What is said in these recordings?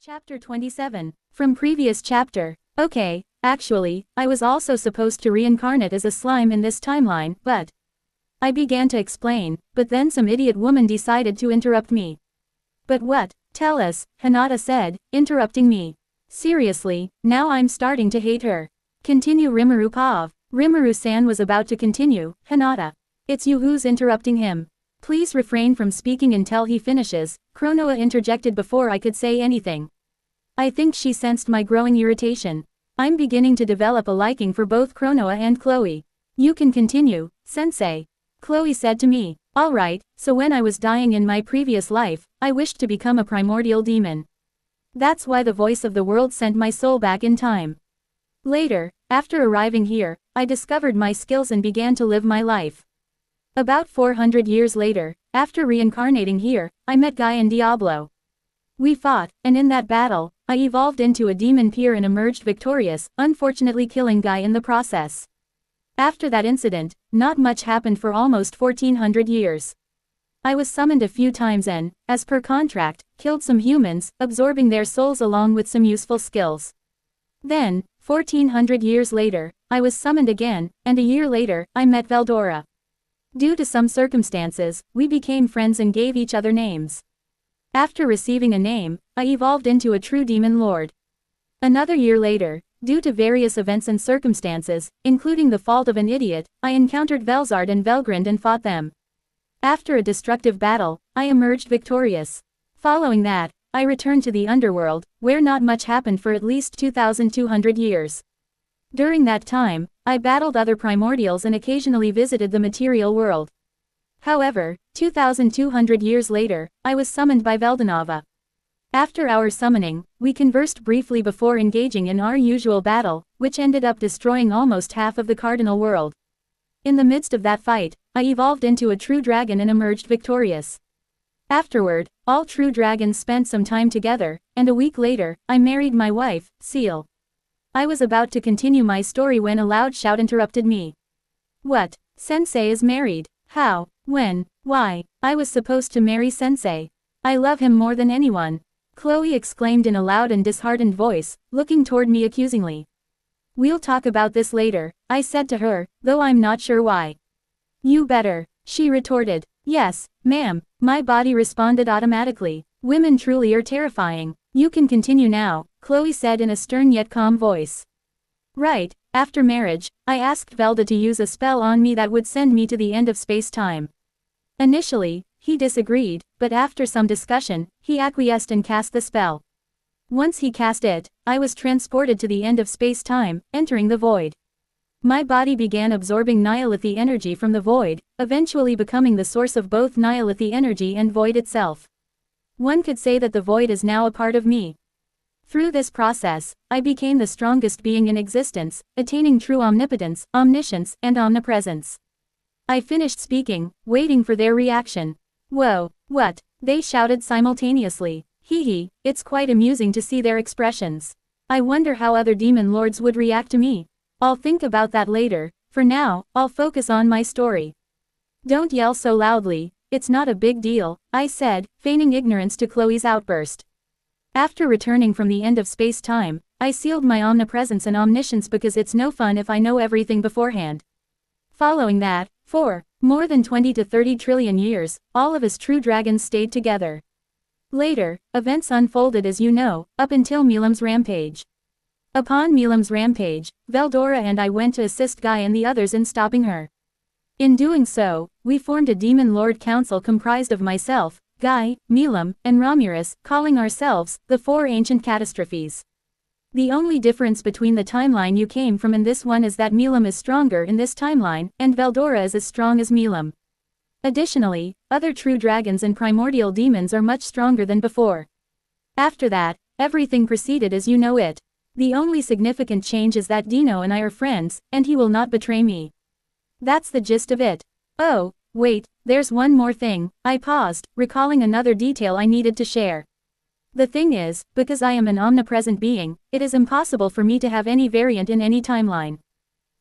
Chapter 27. From previous chapter. Okay, actually, I was also supposed to reincarnate as a slime in this timeline, but I began to explain, but then some idiot woman decided to interrupt me. But what? Tell us, Hinata said, interrupting me. Seriously, now I'm starting to hate her. Continue Rimuru Pav. Rimuru-san was about to continue, Hinata. It's you who's interrupting him. Please refrain from speaking until he finishes, Chronoa interjected before I could say anything. I think she sensed my growing irritation. I'm beginning to develop a liking for both Chronoa and Chloe. You can continue, sensei. Chloe said to me. Alright, so when I was dying in my previous life, I wished to become a primordial demon. That's why the voice of the world sent my soul back in time. Later, after arriving here, I discovered my skills and began to live my life. About 400 years later, after reincarnating here, I met Guy and Diablo. We fought, and in that battle, I evolved into a demon peer and emerged victorious, unfortunately killing Guy in the process. After that incident, not much happened for almost 1400 years. I was summoned a few times and, as per contract, killed some humans, absorbing their souls along with some useful skills. Then, 1400 years later, I was summoned again, and a year later, I met Veldora. Due to some circumstances, we became friends and gave each other names. After receiving a name, I evolved into a true demon lord. Another year later, due to various events and circumstances, including the fault of an idiot, I encountered Velzard and Velgrind and fought them. After a destructive battle, I emerged victorious. Following that, I returned to the underworld, where not much happened for at least 2200 years. During that time, I battled other primordials and occasionally visited the material world. However, 2200 years later, I was summoned by Veldanava. After our summoning, we conversed briefly before engaging in our usual battle, which ended up destroying almost half of the cardinal world. In the midst of that fight, I evolved into a true dragon and emerged victorious. Afterward, all true dragons spent some time together, and a week later, I married my wife, Seal. I was about to continue my story when a loud shout interrupted me. What? Sensei is married? How? When? Why? I was supposed to marry Sensei. I love him more than anyone. Chloe exclaimed in a loud and disheartened voice, looking toward me accusingly. We'll talk about this later, I said to her, though I'm not sure why. You better, she retorted. Yes, ma'am, my body responded automatically. Women truly are terrifying. You can continue now, Chloe said in a stern yet calm voice. Right, after marriage, I asked Velda to use a spell on me that would send me to the end of space-time. Initially, he disagreed, but after some discussion, he acquiesced and cast the spell. Once he cast it, I was transported to the end of space-time, entering the void. My body began absorbing Nihilithy energy from the void, eventually becoming the source of both Nihilithy energy and void itself. One could say that the void is now a part of me. Through this process, I became the strongest being in existence, attaining true omnipotence, omniscience, and omnipresence. I finished speaking, waiting for their reaction. Whoa, what? They shouted simultaneously. Hee hee, it's quite amusing to see their expressions. I wonder how other demon lords would react to me. I'll think about that later. For now, I'll focus on my story. Don't yell so loudly, it's not a big deal, I said, feigning ignorance to Chloe's outburst. After returning from the end of space-time, I sealed my omnipresence and omniscience because it's no fun if I know everything beforehand. Following that, for more than 20 to 30 trillion years, all of us true dragons stayed together. Later, events unfolded as you know, up until Milam's rampage. Upon Milam's rampage, Veldora and I went to assist Guy and the others in stopping her. In doing so, we formed a Demon Lord Council comprised of myself, Guy, Milam, and Ramirez, calling ourselves, the Four Ancient Catastrophes. The only difference between the timeline you came from and this one is that Milam is stronger in this timeline, and Veldora is as strong as Milam. Additionally, other true dragons and primordial demons are much stronger than before. After that, everything proceeded as you know it. The only significant change is that Dino and I are friends, and he will not betray me. That's the gist of it. Oh, wait, there's one more thing, I paused, recalling another detail I needed to share. The thing is, because I am an omnipresent being, it is impossible for me to have any variant in any timeline.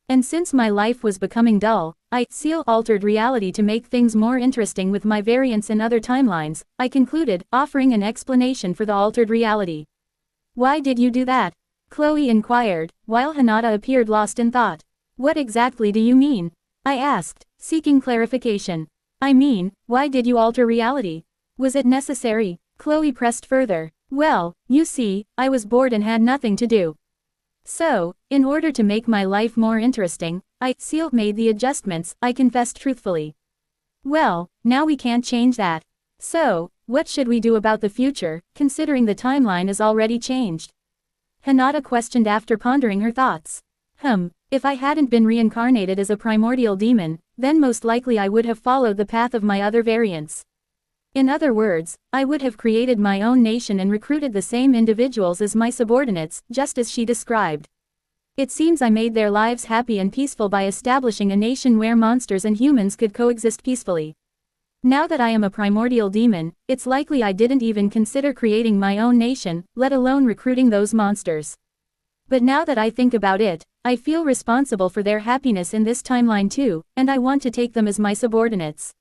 And since my life was becoming dull, I altered reality to make things more interesting with my variants in other timelines, I concluded, offering an explanation for the altered reality. Why did you do that? Chloe inquired, while Hinata appeared lost in thought. What exactly do you mean? I asked, seeking clarification. I mean, why did you alter reality? Was it necessary? Chloe pressed further. Well, you see, I was bored and had nothing to do. So, in order to make my life more interesting, I made the adjustments, I confessed truthfully. Well, now we can't change that. So, what should we do about the future, considering the timeline is already changed? Hinata questioned after pondering her thoughts. If I hadn't been reincarnated as a primordial demon, then most likely I would have followed the path of my other variants. In other words, I would have created my own nation and recruited the same individuals as my subordinates, just as she described. It seems I made their lives happy and peaceful by establishing a nation where monsters and humans could coexist peacefully. Now that I am a primordial demon, it's likely I didn't even consider creating my own nation, let alone recruiting those monsters. But now that I think about it, I feel responsible for their happiness in this timeline too, and I want to take them as my subordinates.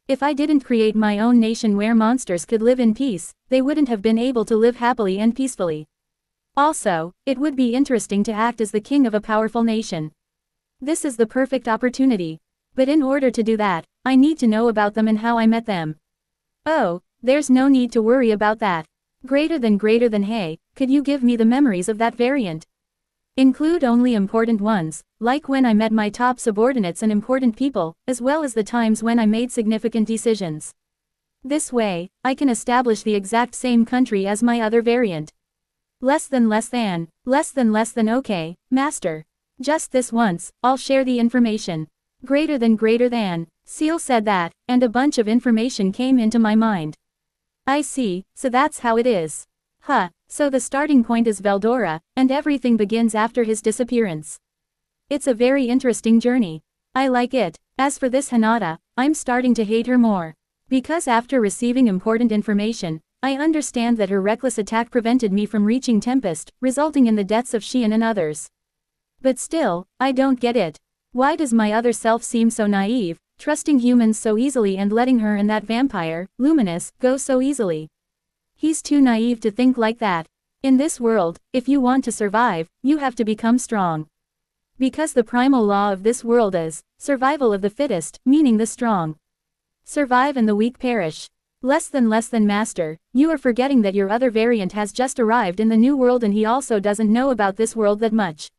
If I didn't create my own nation where monsters could live in peace, they wouldn't have been able to live happily and peacefully. Also, it would be interesting to act as the king of a powerful nation. This is the perfect opportunity. But in order to do that, I need to know about them and how I met them. Oh, there's no need to worry about that. Greater than hey, could you give me the memories of that variant? Include only important ones, like when I met my top subordinates and important people, as well as the times when I made significant decisions. This way, I can establish the exact same country as my other variant. Less than okay, master. Just this once, I'll share the information. Greater than, Seal said that, and a bunch of information came into my mind. I see, so that's how it is. So the starting point is Veldora, and everything begins after his disappearance. It's a very interesting journey. I like it. As for this Hinata, I'm starting to hate her more. Because after receiving important information, I understand that her reckless attack prevented me from reaching Tempest, resulting in the deaths of Xian and others. But still, I don't get it. Why does my other self seem so naive, trusting humans so easily and letting her and that vampire, Luminous, go so easily? He's too naive to think like that. In this world, if you want to survive, you have to become strong. Because the primal law of this world is survival of the fittest, meaning the strong survive and the weak perish. Less than master, you are forgetting that your other variant has just arrived in the new world and he also doesn't know about this world that much.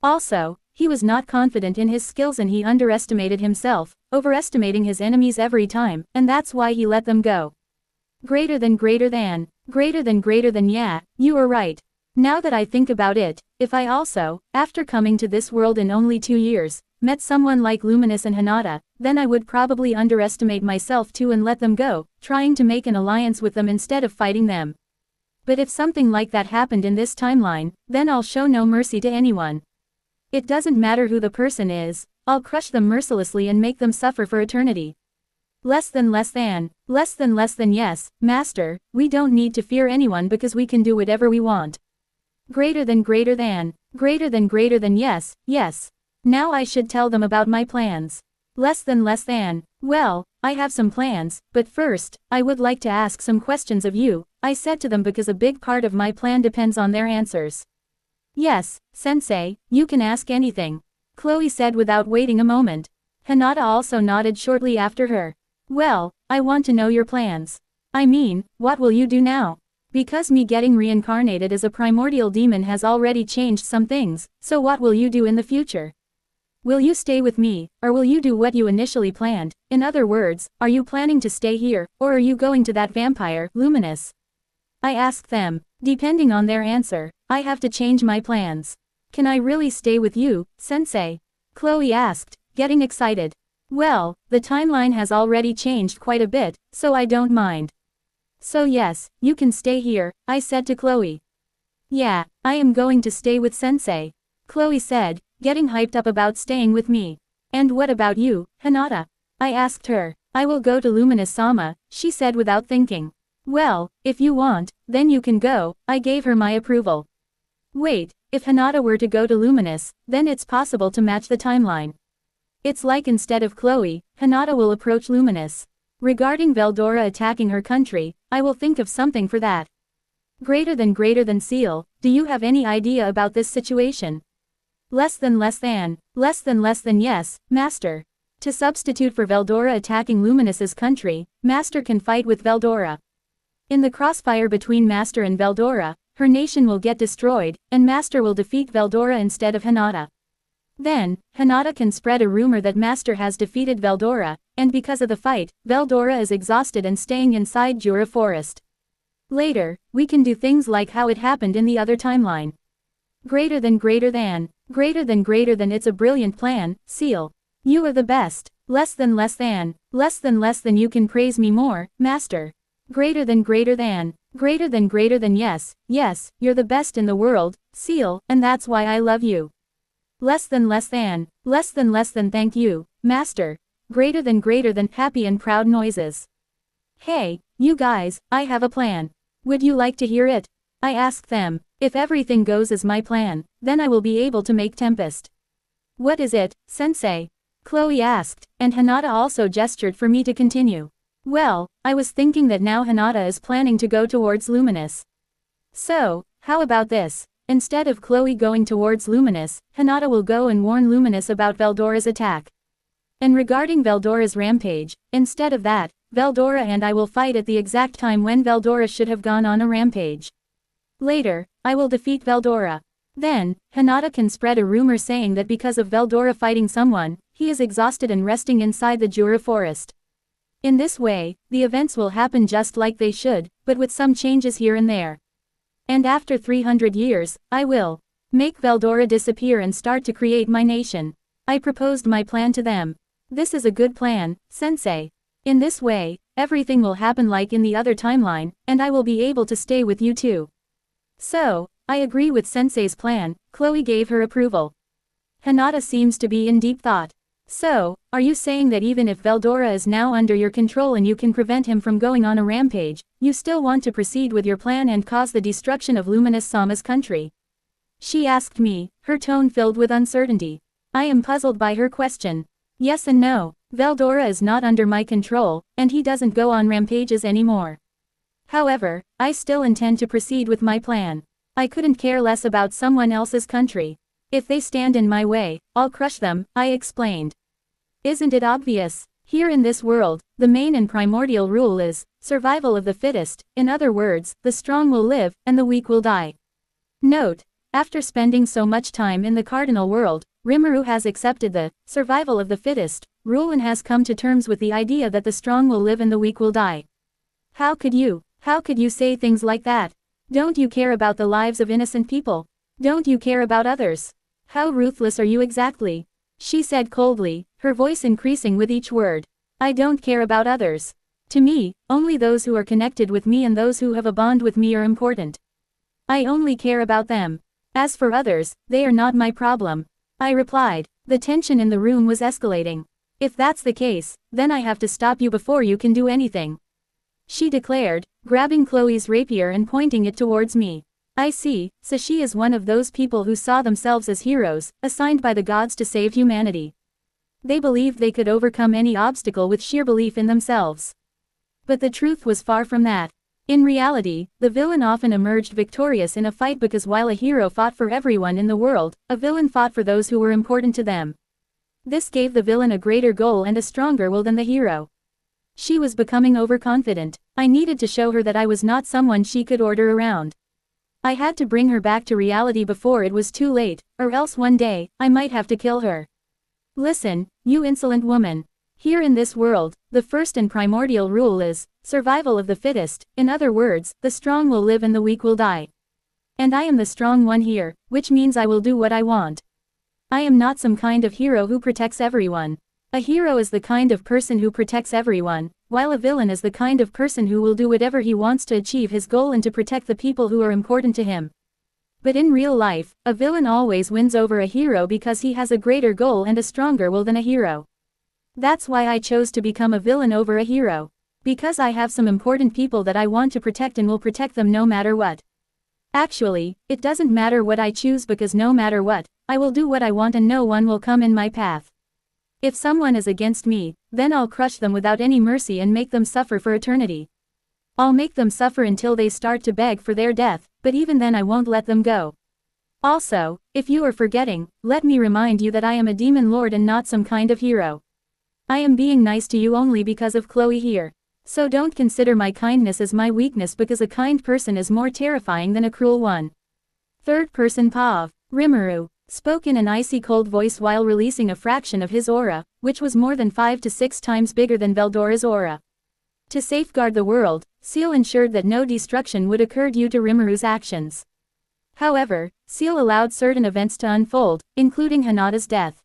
Also, he was not confident in his skills and he underestimated himself, overestimating his enemies every time, and that's why he let them go. Greater than, yeah, you are right. Now that I think about it, if I also, after coming to this world in only 2 years, met someone like Luminous and Hinata, then I would probably underestimate myself too and let them go, trying to make an alliance with them instead of fighting them. But if something like that happened in this timeline, then I'll show no mercy to anyone. It doesn't matter who the person is, I'll crush them mercilessly and make them suffer for eternity. Less than, yes, master, we don't need to fear anyone because we can do whatever we want. Greater than, yes. Now I should tell them about my plans. Less than, well, I have some plans, but first, I would like to ask some questions of you, I said to them because a big part of my plan depends on their answers. Yes, sensei, you can ask anything. Chloe said without waiting a moment. Hinata also nodded shortly after her. Well, I want to know your plans. I mean, what will you do now? Because me getting reincarnated as a primordial demon has already changed some things, so what will you do in the future? Will you stay with me, or will you do what you initially planned? In other words, are you planning to stay here, or are you going to that vampire, Luminous? I asked them. Depending on their answer, I have to change my plans. Can I really stay with you, sensei? Chloe asked, getting excited. Well, the timeline has already changed quite a bit, so I don't mind. So yes, you can stay here, I said to Chloe. Yeah, I am going to stay with sensei. Chloe said, getting hyped up about staying with me. And what about you, Hinata? I asked her. I will go to Luminous-sama, she said without thinking. Well, if you want, then you can go, I gave her my approval. Wait, if Hinata were to go to Luminous, then it's possible to match the timeline. It's like instead of Chloe, Hinata will approach Luminous. Regarding Veldora attacking her country, I will think of something for that. Greater than seal, do you have any idea about this situation? Less than yes, Master. To substitute for Veldora attacking Luminous's country, Master can fight with Veldora. In the crossfire between Master and Veldora, her nation will get destroyed, and Master will defeat Veldora instead of Hinata. Then, Hinata can spread a rumor that Master has defeated Veldora, and because of the fight, Veldora is exhausted and staying inside Jura Forest. Later, we can do things like how it happened in the other timeline. Greater than it's a brilliant plan, Seal. You are the best. Less than you can praise me more, Master. Greater than yes, you're the best in the world, Seal, and that's why I love you. Less than thank you, Master. Greater than happy and proud noises. Hey, you guys, I have a plan. Would you like to hear it? I asked them. If everything goes as my plan, then I will be able to make Tempest. What is it, Sensei? Chloe asked, and Hinata also gestured for me to continue. Well, I was thinking that now Hinata is planning to go towards Luminous. So, how about this? Instead of Chloe going towards Luminous, Hinata will go and warn Luminous about Veldora's attack. And regarding Veldora's rampage, instead of that, Veldora and I will fight at the exact time when Veldora should have gone on a rampage. Later, I will defeat Veldora. Then, Hinata can spread a rumor saying that because of Veldora fighting someone, he is exhausted and resting inside the Jura Forest. In this way, the events will happen just like they should, but with some changes here and there. And after 300 years, I will make Veldora disappear and start to create my nation. I proposed my plan to them. This is a good plan, Sensei. In this way, everything will happen like in the other timeline, and I will be able to stay with you too. So, I agree with Sensei's plan. Chloe gave her approval. Hinata seems to be in deep thought. So, are you saying that even if Veldora is now under your control and you can prevent him from going on a rampage, you still want to proceed with your plan and cause the destruction of Luminous Sama's country? She asked me, her tone filled with uncertainty. I am puzzled by her question. Yes and no. Veldora is not under my control, and he doesn't go on rampages anymore. However, I still intend to proceed with my plan. I couldn't care less about someone else's country. If they stand in my way, I'll crush them, I explained. Isn't it obvious? Here in this world, the main and primordial rule is survival of the fittest. In other words, the strong will live, and the weak will die. Note: after spending so much time in the cardinal world, Rimuru has accepted the survival of the fittest rule and has come to terms with the idea that the strong will live and the weak will die. How could you say things like that? Don't you care about the lives of innocent people? Don't you care about others? How ruthless are you exactly? She said coldly, her voice increasing with each word. I don't care about others. To me, only those who are connected with me and those who have a bond with me are important. I only care about them. As for others, they are not my problem. I replied. The tension in the room was escalating. If that's the case, then I have to stop you before you can do anything. She declared, grabbing Chloe's rapier and pointing it towards me. I see, so she is one of those people who saw themselves as heroes, assigned by the gods to save humanity. They believed they could overcome any obstacle with sheer belief in themselves. But the truth was far from that. In reality, the villain often emerged victorious in a fight because while a hero fought for everyone in the world, a villain fought for those who were important to them. This gave the villain a greater goal and a stronger will than the hero. She was becoming overconfident. I needed to show her that I was not someone she could order around. I had to bring her back to reality before it was too late, or else one day, I might have to kill her. Listen, you insolent woman. Here in this world, the first and primordial rule is survival of the fittest. In other words, the strong will live and the weak will die. And I am the strong one here, which means I will do what I want. I am not some kind of hero who protects everyone. A hero is the kind of person who protects everyone, while a villain is the kind of person who will do whatever he wants to achieve his goal and to protect the people who are important to him. But in real life, a villain always wins over a hero because he has a greater goal and a stronger will than a hero. That's why I chose to become a villain over a hero. Because I have some important people that I want to protect and will protect them no matter what. Actually, it doesn't matter what I choose because no matter what, I will do what I want and no one will come in my path. If someone is against me, then I'll crush them without any mercy and make them suffer for eternity. I'll make them suffer until they start to beg for their death, but even then I won't let them go. Also, if you are forgetting, let me remind you that I am a demon lord and not some kind of hero. I am being nice to you only because of Chloe here. So don't consider my kindness as my weakness, because a kind person is more terrifying than a cruel one. Third person Pav. Rimuru spoke in an icy cold voice while releasing a fraction of his aura, which was more than 5 to 6 times bigger than Veldora's aura. To safeguard the world, Seal ensured that no destruction would occur due to Rimuru's actions. However, Seal allowed certain events to unfold, including Hinata's death.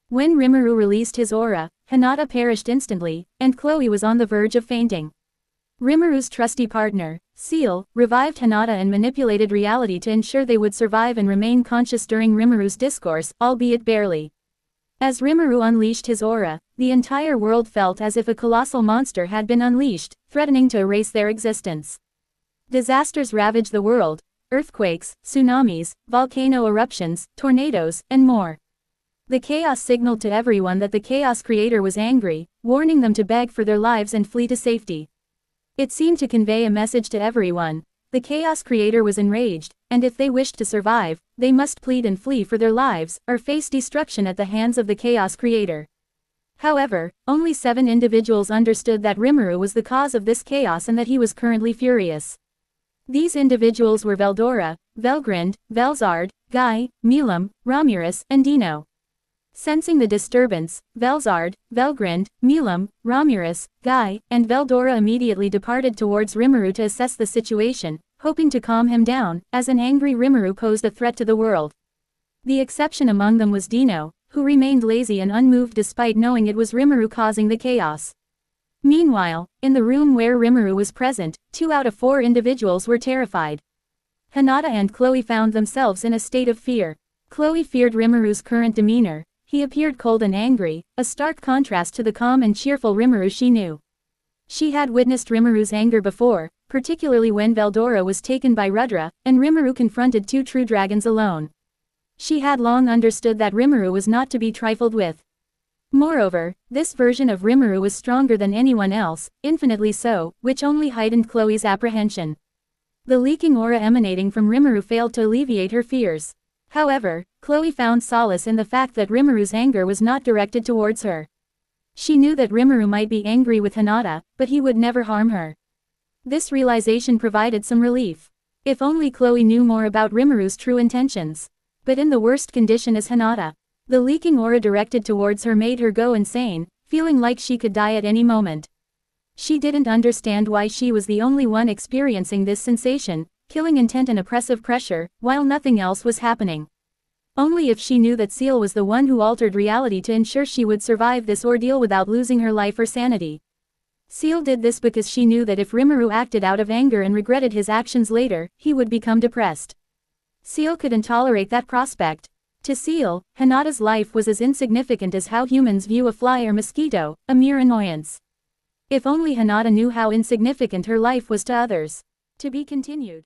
When Rimuru released his aura, Hinata perished instantly, and Chloe was on the verge of fainting. Rimuru's trusty partner, Seal, revived Hinata and manipulated reality to ensure they would survive and remain conscious during Rimuru's discourse, albeit barely. As Rimuru unleashed his aura, the entire world felt as if a colossal monster had been unleashed, threatening to erase their existence. Disasters ravaged the world: earthquakes, tsunamis, volcano eruptions, tornadoes, and more. The chaos signaled to everyone that the Chaos Creator was angry, warning them to beg for their lives and flee to safety. It seemed to convey a message to everyone: the Chaos Creator was enraged, and if they wished to survive, they must plead and flee for their lives, or face destruction at the hands of the Chaos Creator. However, only 7 individuals understood that Rimuru was the cause of this chaos and that he was currently furious. These individuals were Veldora, Velgrind, Velzard, Guy, Milam, Ramurus, and Dino. Sensing the disturbance, Velzard, Velgrind, Milam, Ramurus, Guy, and Veldora immediately departed towards Rimuru to assess the situation, hoping to calm him down, as an angry Rimuru posed a threat to the world. The exception among them was Dino, who remained lazy and unmoved despite knowing it was Rimuru causing the chaos. Meanwhile, in the room where Rimuru was present, 2 out of 4 individuals were terrified. Hinata and Chloe found themselves in a state of fear. Chloe feared Rimuru's current demeanor. He appeared cold and angry, a stark contrast to the calm and cheerful Rimuru she knew. She had witnessed Rimuru's anger before, particularly when Veldora was taken by Rudra, and Rimuru confronted 2 true dragons alone. She had long understood that Rimuru was not to be trifled with. Moreover, this version of Rimuru was stronger than anyone else, infinitely so, which only heightened Chloe's apprehension. The leaking aura emanating from Rimuru failed to alleviate her fears. However, Chloe found solace in the fact that Rimuru's anger was not directed towards her. She knew that Rimuru might be angry with Hinata, but he would never harm her. This realization provided some relief. If only Chloe knew more about Rimuru's true intentions. But in the worst condition is Hinata. The leaking aura directed towards her made her go insane, feeling like she could die at any moment. She didn't understand why she was the only one experiencing this sensation, killing intent and oppressive pressure, while nothing else was happening. Only if she knew that Seal was the one who altered reality to ensure she would survive this ordeal without losing her life or sanity. Seal did this because she knew that if Rimuru acted out of anger and regretted his actions later, he would become depressed. Seal couldn't tolerate that prospect. To Seal, Hinata's life was as insignificant as how humans view a fly or mosquito, a mere annoyance. If only Hinata knew how insignificant her life was to others. To be continued.